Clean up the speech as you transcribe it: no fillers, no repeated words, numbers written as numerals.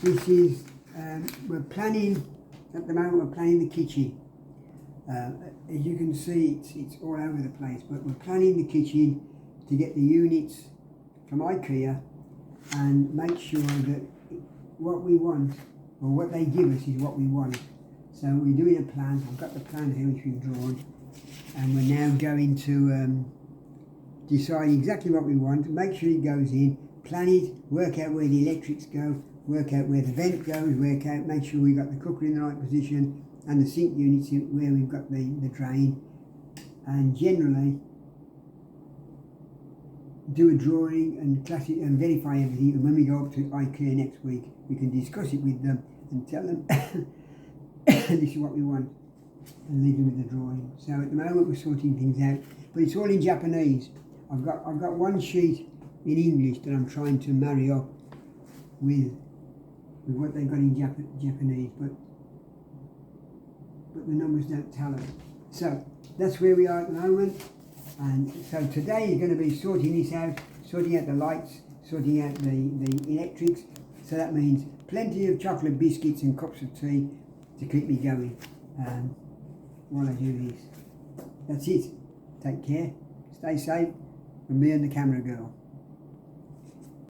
This is, we're planning, at the moment we're planning the kitchen. As you can see, it's all over the place, but we're planning the kitchen to get the units from IKEA and make sure that what we want, or what they give us, is what we want. So we're doing a plan. I've got the plan here which we've drawn, and we're now going to decide exactly what we want, make sure it goes in, plan it, work out where the electrics go, work out where the vent goes, make sure we've got the cooker in the right position and the sink units where we've got the drain, and generally do a drawing and verify everything, and when we go up to IKEA next week we can discuss it with them and tell them this is what we want and leave them with the drawing. So at the moment we're sorting things out, but it's all in Japanese. I've got one sheet in English that I'm trying to marry up with what they've got in Japanese, but the numbers don't tell us. So that's where we are at the moment. And so today is going to be sorting this out, sorting out the lights, sorting out the electrics. So that means plenty of chocolate biscuits and cups of tea to keep me going while I do this. That's it. Take care, stay safe, and me and the camera girl.